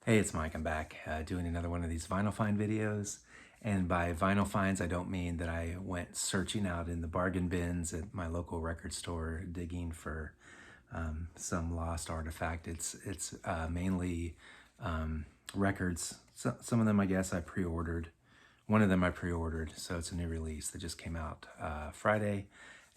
Hey, it's Mike. I'm back doing another one of these vinyl find videos. And by vinyl finds, I don't mean that I went searching out in the bargain bins at my local record store digging for some lost artifact. It's mainly records. Some of them, I guess, I pre-ordered. One of them I pre-ordered, so it's a new release that just came out Friday.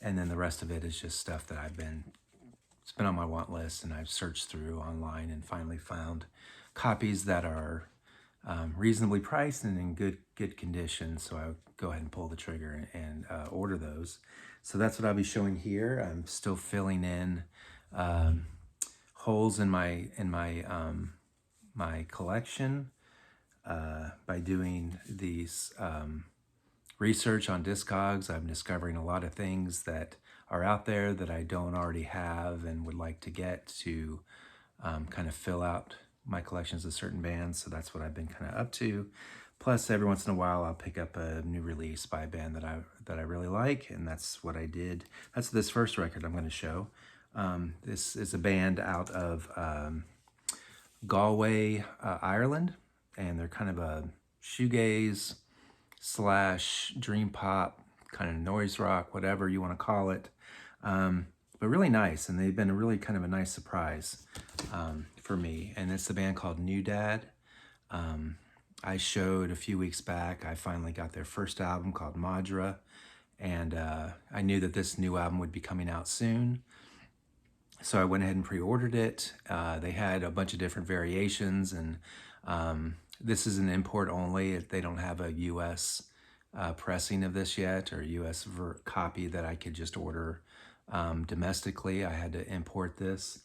And then the rest of it is just stuff that it's been on my want list, and I've searched through online and finally found copies that are reasonably priced and in good condition. So I would go ahead and pull the trigger and order those. So that's what I'll be showing here. I'm still filling in um, holes in my collection by doing these research on Discogs. I'm discovering a lot of things that are out there that I don't already have and would like to get to kind of fill out my collections of certain bands. So that's what I've been kind of up to. Plus, every once in a while, I'll pick up a new release by a band that I really like, and that's what I did. That's this first record I'm going to show. This is a band out of Galway, Ireland, and they're kind of a shoegaze slash dream pop, kind of noise rock, whatever you want to call it. But really nice, and they've been a really kind of a nice surprise for me. And it's the band called New Dad. I showed a few weeks back, I finally got their first album called Madra, and I knew that this new album would be coming out soon. So I went ahead and pre-ordered it. They had a bunch of different variations, and this is an import only. They don't have a US pressing of this yet, or US copy that I could just order domestically. I had to import this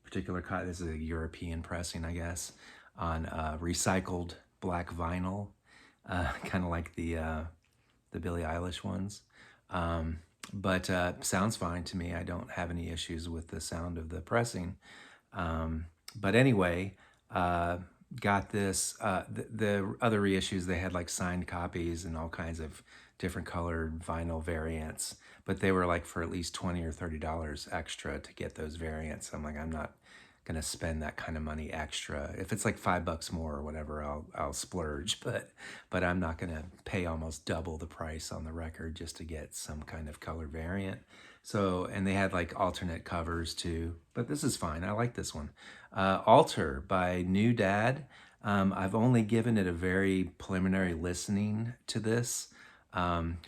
particular copy. This is a European pressing, I guess, on recycled black vinyl, kind of like the Billie Eilish ones. But sounds fine to me. I don't have any issues with the sound of the pressing. But anyway, got this. The other reissues, they had like signed copies and all kinds of different colored vinyl variants, but they were like for at least $20 or $30 extra to get those variants. I'm like, I'm not gonna spend that kind of money extra. If it's like $5 more or whatever, I'll splurge, but I'm not gonna pay almost double the price on the record just to get some kind of color variant. So, and they had like alternate covers too, but this is fine. I like this one. Alter by New Dad. I've only given it a very preliminary listening to this.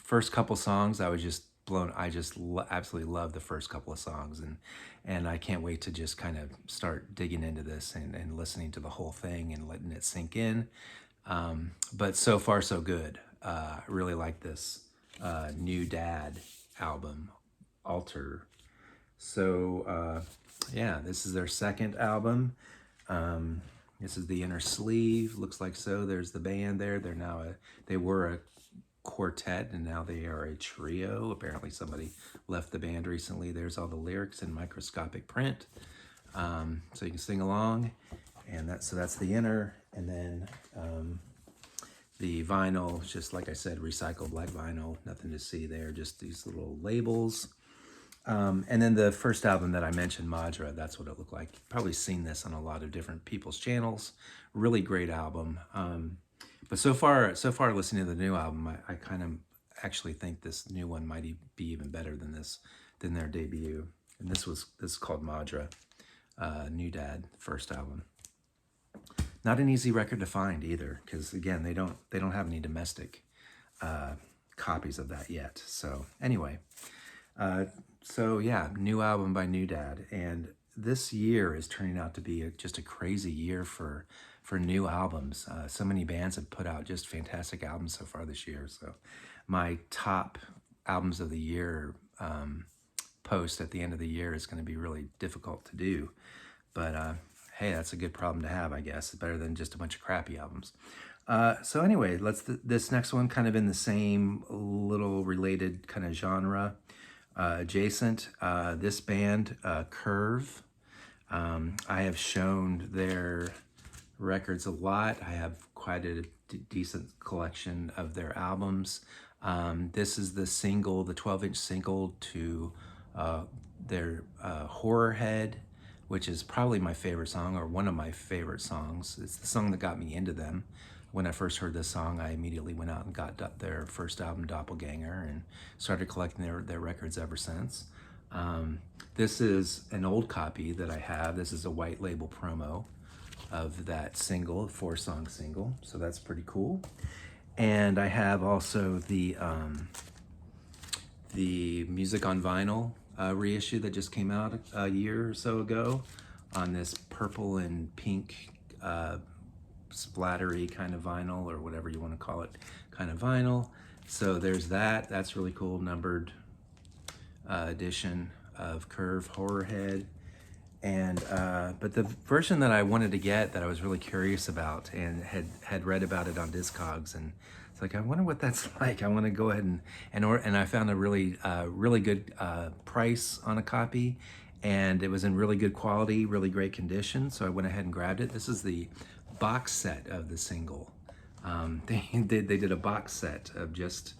First couple songs, I was just blown. I just absolutely love the first couple of songs, and I can't wait to just kind of start digging into this and listening to the whole thing and letting it sink in. But so far, so good. I really like this New Dad album, Alter. So yeah, this is their second album. This is the inner sleeve. Looks like so. There's the band there. They were a quartet, and now they are a trio. Apparently somebody left the band recently. There's all the lyrics in microscopic print, so you can sing along. And that's the inner. And then the vinyl, just like I said, recycled black vinyl. Nothing to see there, just these little labels. And then the first album that I mentioned, Madra, that's what it looked like. You've probably seen this on a lot of different people's channels. Really great album. But so far listening to the new album, I kind of actually think this new one might be even better than their debut. And this is called Madra, New Dad, first album. Not an easy record to find either, because again, they don't have any domestic copies of that yet. So anyway, so yeah, new album by New Dad, and this year is turning out to be just a crazy year for new albums. So many bands have put out just fantastic albums so far this year. So my top albums of the year post at the end of the year is going to be really difficult to do, but hey, that's a good problem to have, I guess. It's better than just a bunch of crappy albums. So anyway, this next one kind of in the same little related kind of genre, adjacent. This band, Curve. I have shown their records a lot. I have quite a decent collection of their albums. This is the 12-inch single to their Horror Head, which is probably my favorite song, or one of my favorite songs. It's the song that got me into them. When I first heard this song, I immediately went out and got their first album, Doppelganger, and started collecting their records ever since. This is an old copy that I have. This is a white label promo of that single, 4-song single, so that's pretty cool. And I have also the Music on Vinyl reissue that just came out a year or so ago on this purple and pink splattery kind of vinyl, or whatever you want to call it, kind of vinyl. So there's that. That's really cool, numbered edition of Curve Horrorhead. And but the version that I wanted to get, that I was really curious about and had read about it on Discogs, and it's like, I wonder what that's like. I want to go ahead and I found a really really good price on a copy, and it was in really good quality, really great condition, so I went ahead and grabbed it. This is the box set of the single. They did a box set of just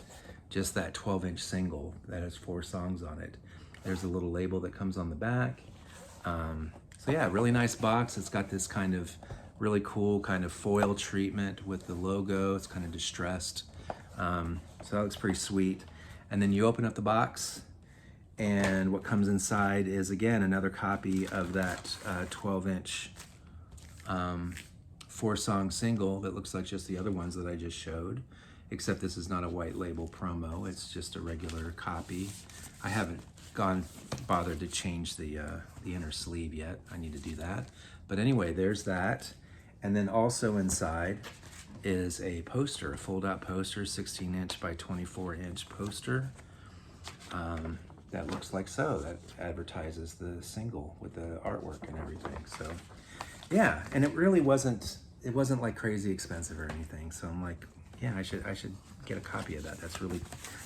that 12-inch single that has 4 songs on it. There's a little label that comes on the back. So yeah, really nice box. It's got this kind of really cool kind of foil treatment with the logo. It's kind of distressed. So that looks pretty sweet. And then you open up the box, and what comes inside is, again, another copy of that 12-inch 4-song single that looks like just the other ones that I just showed, except this is not a white label promo. It's just a regular copy. I haven't bothered to change the inner sleeve yet. I need to do that. But anyway, there's that. And then also inside is a poster, a fold-out poster, 16-inch by 24-inch poster. That looks like so. That advertises the single with the artwork and everything. So yeah, and it really wasn't like crazy expensive or anything. So I'm like, yeah, I should get a copy of that. That's really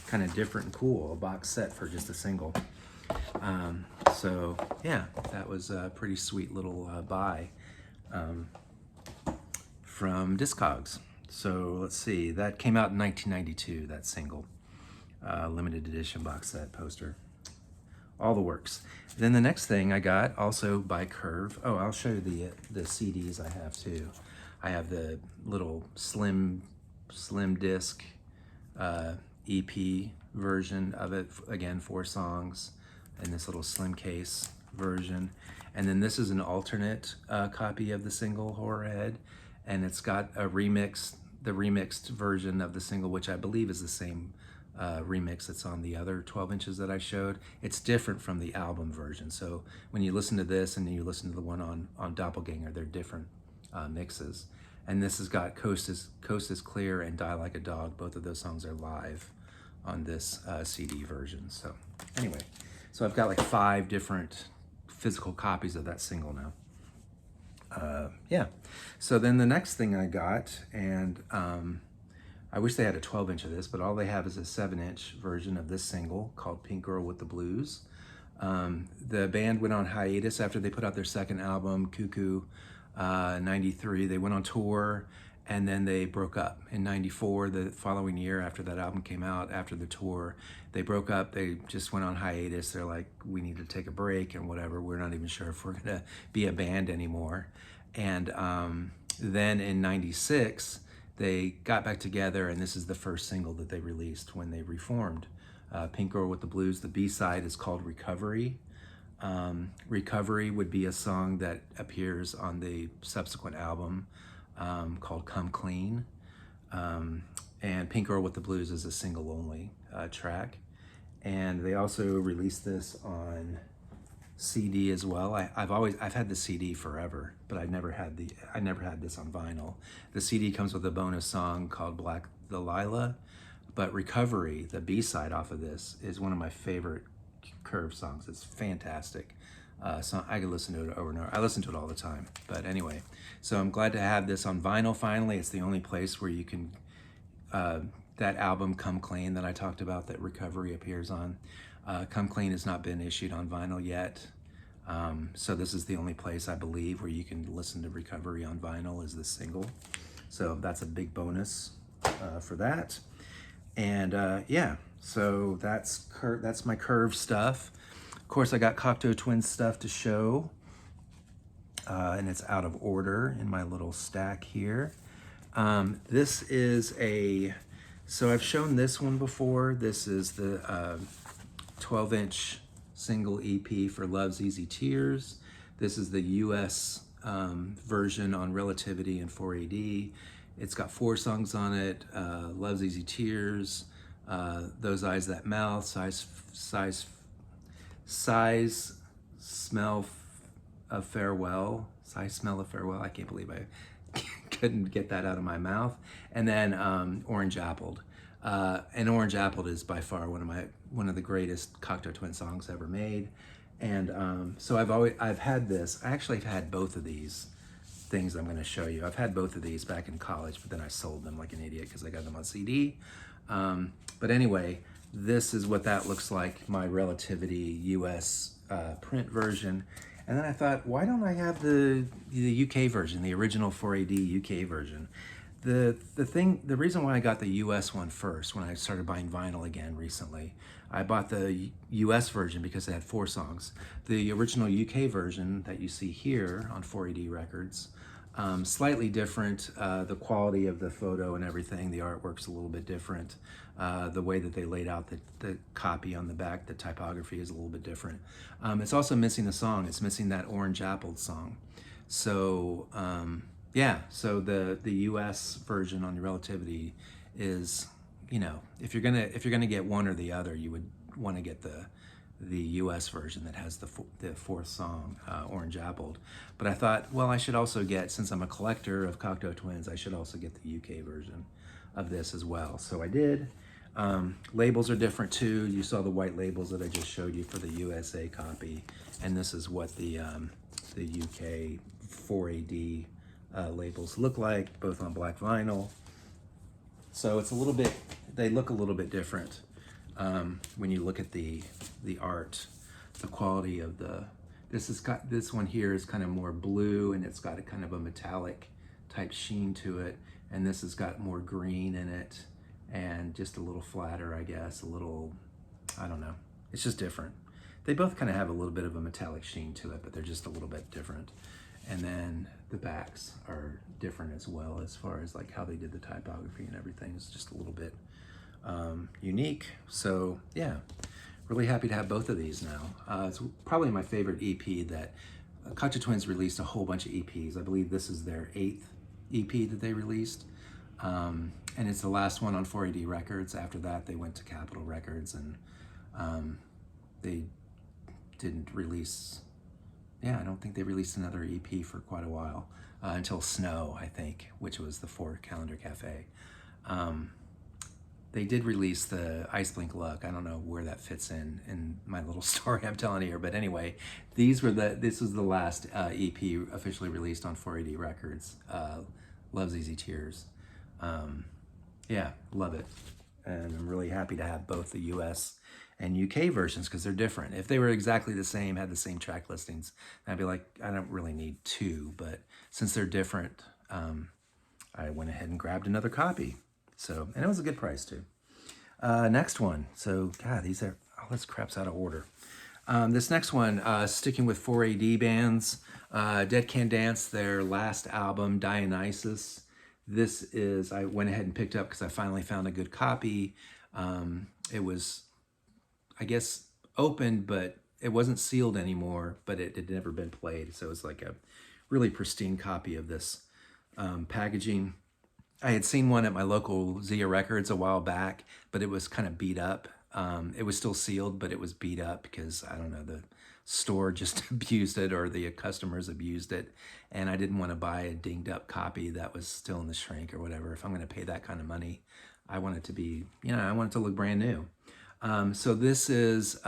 kind of different and cool, a box set for just a single. So yeah, that was a pretty sweet little buy from Discogs. So let's see, that came out in 1992, that single, limited edition box set poster, all the works. Then the next thing I got, also by Curve. Oh, I'll show you the CDs I have too. I have the little slim disc EP version of it, again, 4 songs, and this little slim case version. And then this is an alternate copy of the single Horrorhead, and it's got the remixed version of the single, which I believe is the same remix that's on the other 12 inches that I showed. It's different from the album version. So when you listen to this and then you listen to the one on Doppelganger, they're different mixes. And this has got Coast is Clear and Die Like a Dog. Both of those songs are live on this CD version. So anyway, so I've got like 5 different physical copies of that single now. Yeah, so then the next thing I got, and I wish they had a 12-inch of this, but all they have is a 7-inch version of this single called Pink Girl with the Blues. The band went on hiatus after they put out their second album, Cuckoo, 93. They went on tour, and then they broke up. In 94, the following year after that album came out, after the tour, they broke up. They just went on hiatus. They're like, we need to take a break and whatever. We're not even sure if we're gonna be a band anymore. And then in 96, they got back together, and this is the first single that they released when they reformed. Pink Girl with the Blues. The B-side is called Recovery. Recovery would be a song that appears on the subsequent album called Come Clean. And Pink Girl with the Blues is a single only track. And they also released this on CD as well. I've had the CD forever, but I never had this on vinyl. The CD comes with a bonus song called Black Delilah, but Recovery, the B-side off of this, is one of my favorite Curve songs. It's fantastic. So I could listen to it over and over. I listen to it all the time. But anyway, so I'm glad to have this on vinyl finally. It's the only place where you can, that album Come Clean that I talked about that Recovery appears on, Come Clean has not been issued on vinyl yet. So this is the only place I believe where you can listen to Recovery on vinyl is this single. So that's a big bonus for that. And yeah, so that's my Curve stuff. Of course, I got Cocteau Twins stuff to show. and it's out of order in my little stack here. This is so I've shown this one before. This is the 12-inch single EP for Love's Easy Tears. This is the US version on Relativity and 4AD. It's got 4 songs on it: Love's Easy Tears, Those Eyes That Mouth, Smell of Farewell. Size, Smell of Farewell. I can't believe I couldn't get that out of my mouth. And then Orange Appled. And Orange Appled is by far one of the greatest Cocteau Twins songs ever made. And so I've had this. I actually have had both of these things I'm going to show you. I've had both of these back in college, but then I sold them like an idiot because I got them on CD. But anyway, this is what that looks like, my Relativity US print version. And then I thought, why don't I have the UK version, the original 4AD UK version? The reason why I got the US one first, when I started buying vinyl again recently, I bought the US version because it had 4 songs. The original UK version that you see here on 4AD Records, slightly different. The quality of the photo and everything, the artwork's a little bit different. The way that they laid out the copy on the back, the typography is a little bit different. It's also missing a song. It's missing that Orange Appled song. So yeah, so the US version on the Relativity is, you know, if you're gonna get one or the other, you would want to get the US version that has the 4th song, Orange Appled. But I thought, well, I should also get, since I'm a collector of Cocteau Twins, I should also get the UK version of this as well. So I did. Labels are different too. You saw the white labels that I just showed you for the USA copy, and this is what the UK 4AD labels look like, both on black vinyl. So it's a little bit, they look a little bit different when you look at the art, the quality of this one here is kind of more blue, and it's got a kind of a metallic type sheen to it, and this has got more green in it and just a little flatter, I guess, a little, I don't know, it's just different. They both kind of have a little bit of a metallic sheen to it, but they're just a little bit different. And then the backs are different as well, as far as like how they did the typography and everything is just a little bit unique. So yeah, really happy to have both of these now. It's probably my favorite EP that Cocteau Twins released a whole bunch of EPs. I believe this is their 8th EP that they released. And it's the last one on 4AD Records. After that, they went to Capitol Records, and they didn't release, I don't think they released another EP for quite a while, until Snow, I think, which was the 4 Calendar Cafe. They did release the Ice Blink Luck. I don't know where that fits in my little story I'm telling you here, but anyway, this was the last EP officially released on 4AD Records, Love's Easy Tears. Yeah, love it. And I'm really happy to have both the US and UK versions because they're different. If they were exactly the same, had the same track listings, I'd be like, I don't really need 2, but since they're different, I went ahead and grabbed another copy. So, and it was a good price too. Next one. So, God, these are, all this crap's out of order. This next one, sticking with 4AD bands, Dead Can Dance, their last album, Dionysus. This is, I went ahead and picked up because I finally found a good copy. It was, I guess, opened, but it wasn't sealed anymore, but it had never been played. So it's like a really pristine copy of this packaging. I had seen one at my local Zia Records a while back, but it was kind of beat up. It was still sealed, but it was beat up because, I don't know, the store just abused it, or the customers abused it, and I didn't want to buy a dinged up copy that was still in the shrink or whatever. If I'm going to pay that kind of money, I want it to be, I want it to look brand new. So this is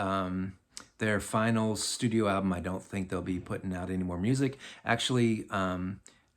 their final studio album. I don't think they'll be putting out any more music. Actually,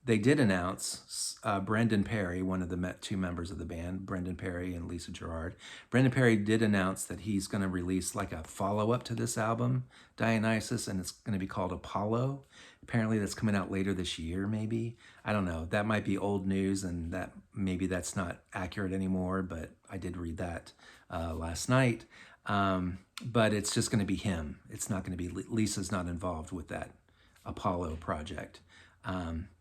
they did announce Brendan Perry, one of the 2 members of the band, Brendan Perry and Lisa Gerrard. Brendan Perry did announce that he's going to release like a follow-up to this album, Dionysus, and it's going to be called Apollo. Apparently that's coming out later this year, maybe. I don't know. That might be old news, and that maybe that's not accurate anymore, but I did read that last night. But it's just going to be him. It's not going to be, Lisa's not involved with that Apollo project.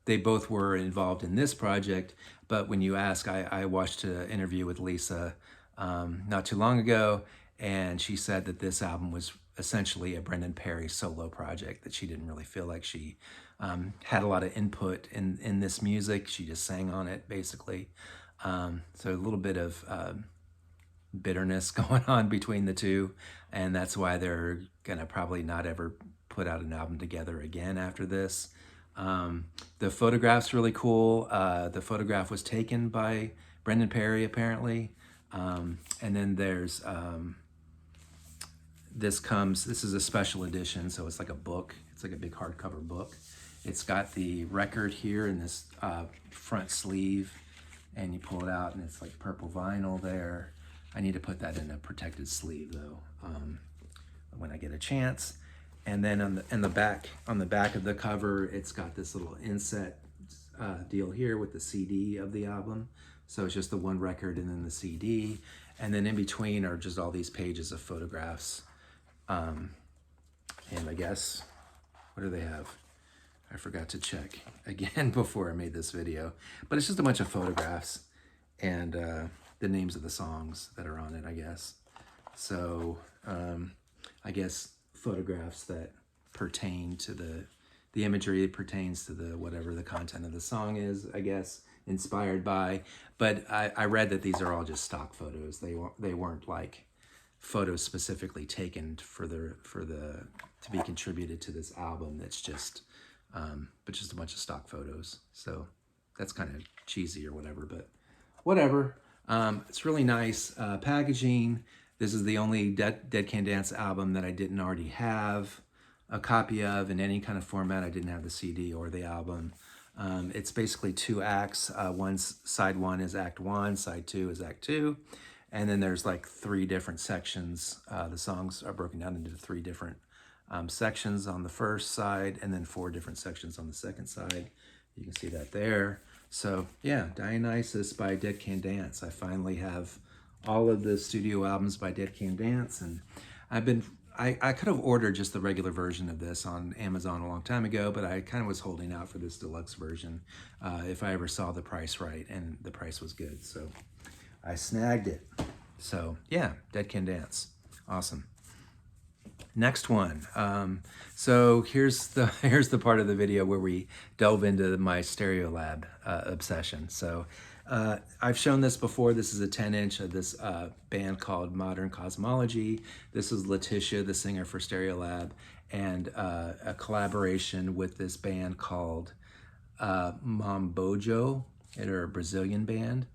They both were involved in this project, but when you ask, I watched an interview with Lisa not too long ago, and she said that this album was essentially a Brendan Perry solo project, that she didn't really feel like she had a lot of input in this music. She just sang on it, basically. So a little bit of bitterness going on between the two, and that's why they're gonna probably not ever put out an album together again after this. The photograph's really cool. The photograph was taken by Brendan Perry, apparently. And then there's this is a special edition, so it's like a book. It's like a big hardcover book. It's got the record here in this front sleeve, and you pull it out, and it's like purple vinyl there. I need to put that in a protected sleeve though, when I get a chance. And then on the back of the cover, it's got this little inset deal here with the CD of the album. So it's just the one record and then the CD. And then in between are just all these pages of photographs. And I guess, what do they have? I forgot to check again before I made this video. But it's just a bunch of photographs and the names of the songs that are on it, I guess. So I guess photographs that pertain to the imagery, it pertains to the whatever the content of the song is, I guess, inspired by. But I read that these are all just stock photos. They weren't like photos specifically taken for the to be contributed to this album. That's just but just a bunch of stock photos. So that's kind of cheesy or whatever, but whatever. It's really nice packaging. This is the only Dead Can Dance album that I didn't already have a copy of in any kind of format. I didn't have the CD or the album. It's basically 2 acts. Side 1 is Act 1, side 2 is Act 2. And then there's like 3 different sections. The songs are broken down into 3 different sections on the first side, and then 4 different sections on the second side. You can see that there. So yeah, Dionysus by Dead Can Dance. I finally have all of the studio albums by Dead Can Dance, and I could have ordered just the regular version of this on Amazon a long time ago, but I kind of was holding out for this deluxe version if I ever saw the price right, and the price was good, so I snagged it. So yeah, Dead Can Dance, awesome. Next one. So here's the part of the video where we delve into my Stereolab obsession. So I've shown this before. This is a 10-inch of this band called Modern Cosmology. This is Letitia, the singer for Stereolab, and a collaboration with this band called Mambojo. They're a Brazilian band.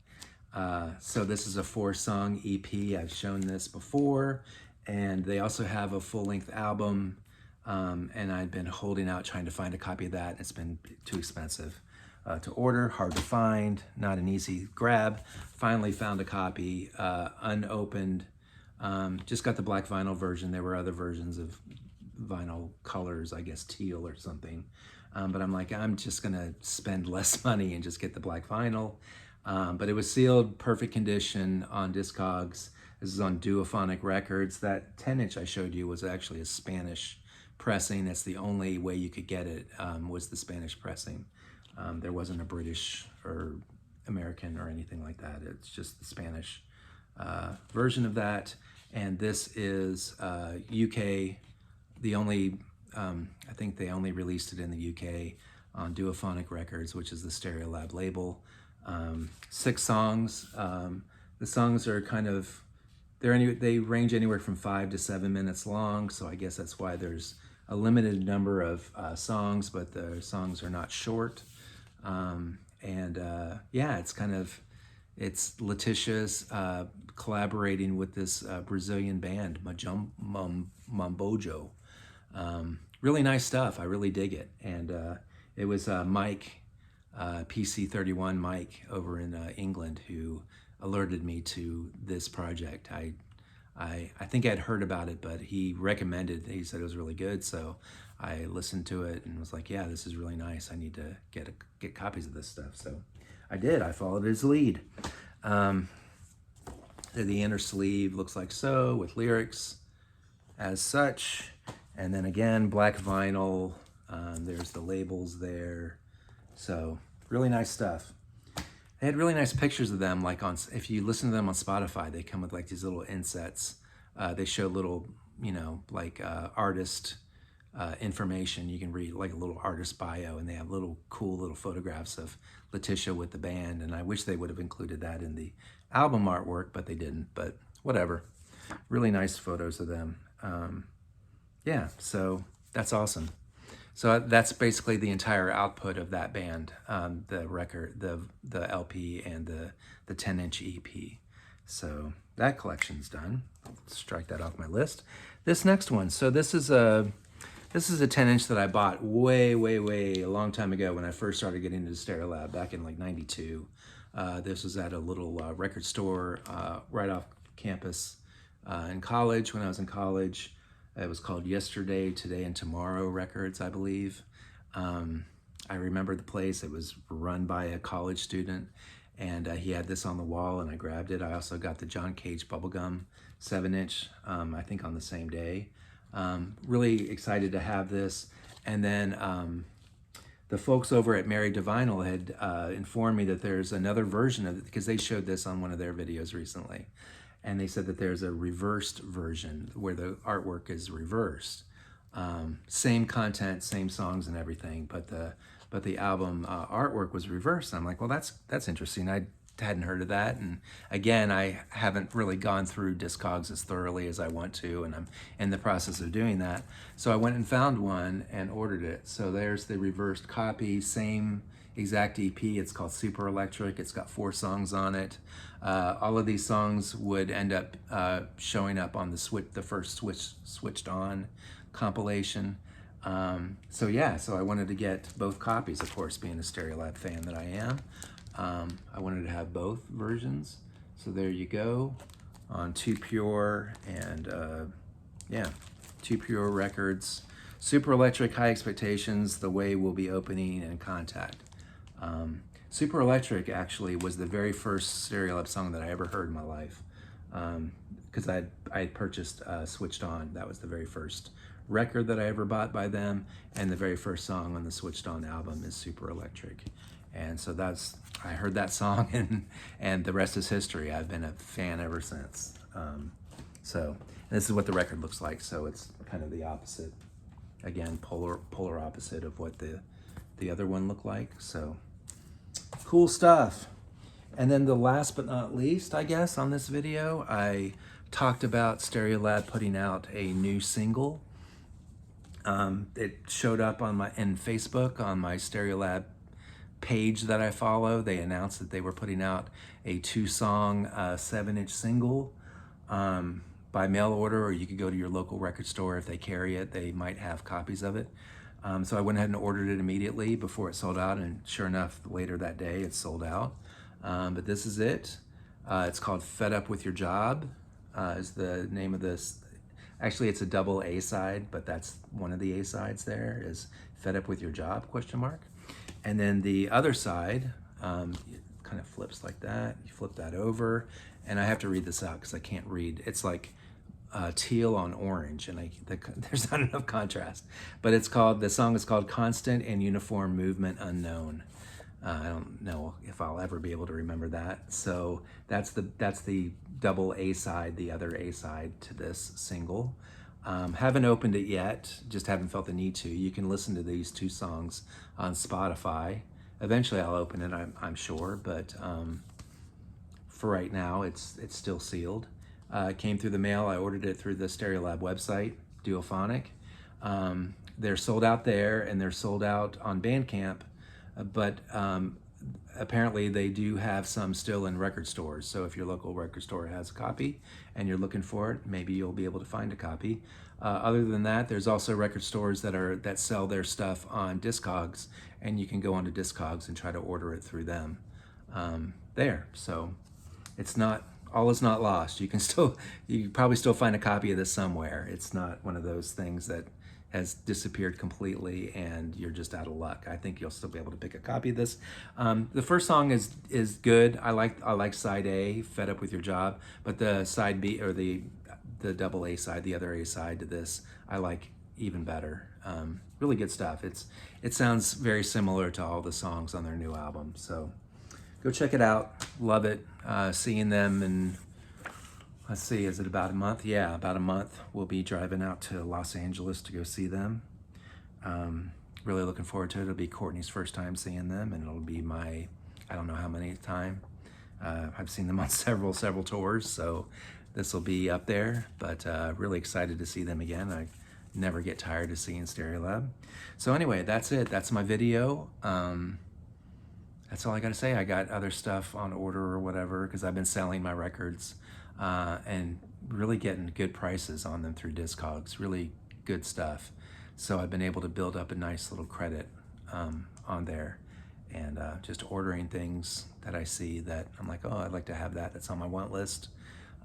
So this is a 4-song EP. I've shown this before. And they also have a full-length album, and I've been holding out trying to find a copy of that. It's been too expensive to order, hard to find, not an easy grab. Finally found a copy, unopened. Just got the black vinyl version. There were other versions of vinyl colors, I guess teal or something. But I'm like, I'm just gonna spend less money and just get the black vinyl. But it was sealed, perfect condition on Discogs. This is on Duophonic Records. That 10-inch I showed you was actually a Spanish pressing. That's the only way you could get it, was the Spanish pressing. There wasn't a British or American or anything like that. It's just the Spanish version of that. And this is UK, the only, I think they only released it in the UK on Duophonic Records, which is the Stereolab label. 6 songs. The songs are kind of, they range anywhere from 5 to 7 minutes long, so I guess that's why there's a limited number of songs, but the songs are not short. Yeah, it's Letitia's collaborating with this Brazilian band, Mambojo. Really nice stuff. I really dig it. And it was Mike, PC31 Mike over in England, who alerted me to this project. I think I'd heard about it, but he recommended, he said it was really good, so I listened to it and was like, yeah, this is really nice. I need to get copies of this stuff. So I did. I followed his lead. The inner sleeve looks like so, with lyrics as such. And then again, black vinyl. There's the labels there. So really nice stuff. They had really nice pictures of them. Like if you listen to them on Spotify, they come with like these little insets. They show little, like artist information. You can read like a little artist bio, and they have little cool little photographs of Letitia with the band. And I wish they would have included that in the album artwork, but they didn't. But whatever. Really nice photos of them. Yeah, so that's awesome. So that's basically the entire output of that band, the record, the LP, and the 10-inch EP. So that collection's done. I'll strike that off my list. This next one. So this is a 10-inch that I bought way a long time ago when I first started getting into Stereolab back in like '92. This was at a little record store right off campus in college when I was in college. It was called Yesterday, Today, and Tomorrow Records, I believe. I remember the place. It was run by a college student, and he had this on the wall, and I grabbed it. I also got the John Cage Bubblegum 7-inch, I think on the same day. Really excited to have this. And then the folks over at Mary Divinal had informed me that there's another version of it, because they showed this on one of their videos recently. And they said that there's a reversed version where the artwork is reversed. Same content, same songs and everything, but the album artwork was reversed. And I'm like, well, that's interesting. I hadn't heard of that. And again, I haven't really gone through Discogs as thoroughly as I want to, and I'm in the process of doing that. So I went and found one and ordered it. So there's the reversed copy, same exact EP. It's called Super Electric. It's got 4 songs on it. All of these songs would end up showing up on the first Switched On compilation. So I wanted to get both copies, of course, being a Stereolab fan that I am. I wanted to have both versions. So there you go on 2 Pure and 2 Pure Records. Super Electric, High Expectations, The Way We'll Be Opening, and Contact. Super Electric actually was the very first Stereolab song that I ever heard in my life, because I had purchased Switched On. That was the very first record that I ever bought by them, and the very first song on the Switched On album is Super Electric. And so I heard that song, and the rest is history. I've been a fan ever since. So this is what the record looks like. So it's kind of the opposite, again, polar opposite of what the other one looked like. So cool stuff. And then the last but not least, I guess, on this video, I talked about Stereolab putting out a new single. It showed up in Facebook on my Stereolab page that I follow. They announced that they were putting out a 2-song 7-inch single by mail order, or you could go to your local record store if they carry it. They might have copies of it. So I went ahead and ordered it immediately before it sold out, and sure enough, later that day it sold out. But this is it. It's called Fed Up With Your Job is the name of this. Actually, it's a double A-side, but that's one of the A-sides there is Fed Up With Your Job, ? And then the other side kind of flips like that. You flip that over, and I have to read this out because I can't read. It's like teal on orange, and there's not enough contrast. But the song is called Constant and Uniform Movement Unknown. I don't know if I'll ever be able to remember that. So that's the double A-side, the other A-side to this single. Haven't opened it yet, just haven't felt the need to. You can listen to these 2 songs on Spotify. Eventually I'll open it, I'm sure, but for right now it's still sealed. It came through the mail. I ordered it through the Stereolab website, Duophonic. They're sold out there, and they're sold out on Bandcamp, but apparently they do have some still in record stores. So if your local record store has a copy and you're looking for it, maybe you'll be able to find a copy. Other than that, there's also record stores that sell their stuff on Discogs, and you can go onto Discogs and try to order it through them there. So all is not lost. You can probably still find a copy of this somewhere. It's not one of those things that has disappeared completely and you're just out of luck. I think you'll still be able to pick a copy of this. The first song is good. I like side A, Fed Up With Your Job, but the side B, or the double A side, the other A side to this, I like even better. Really good stuff. It sounds very similar to all the songs on their new album. So go check it out. Love it. Seeing them in, let's see, is it about a month? Yeah, about a month. We'll be driving out to Los Angeles to go see them. Really looking forward to it. It'll be Courtney's first time seeing them, and it'll be my, I don't know how many time. I've seen them on several tours, so this will be up there, but really excited to see them again. I never get tired of seeing Stereolab. So anyway, that's it. That's my video. That's all I gotta say. I got other stuff on order or whatever, because I've been selling my records and really getting good prices on them through Discogs, really good stuff. So I've been able to build up a nice little credit on there, and just ordering things that I see that I'm like, oh, I'd like to have that. That's on my want list.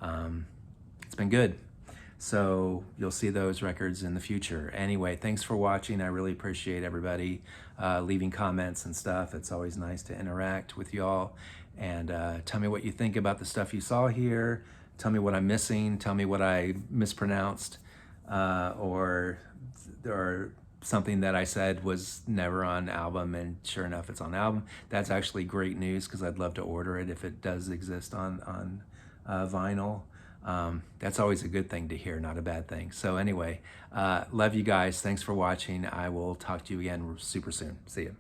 It's been good. So you'll see those records in the future. Anyway, thanks for watching. I really appreciate everybody leaving comments and stuff. It's always nice to interact with y'all. And tell me what you think about the stuff you saw here. Tell me what I'm missing. Tell me what I mispronounced, or something that I said was never on album, and sure enough it's on album. That's actually great news, because I'd love to order it if it does exist on vinyl. That's always a good thing to hear, not a bad thing. So anyway, love you guys. Thanks for watching. I will talk to you again super soon. See ya.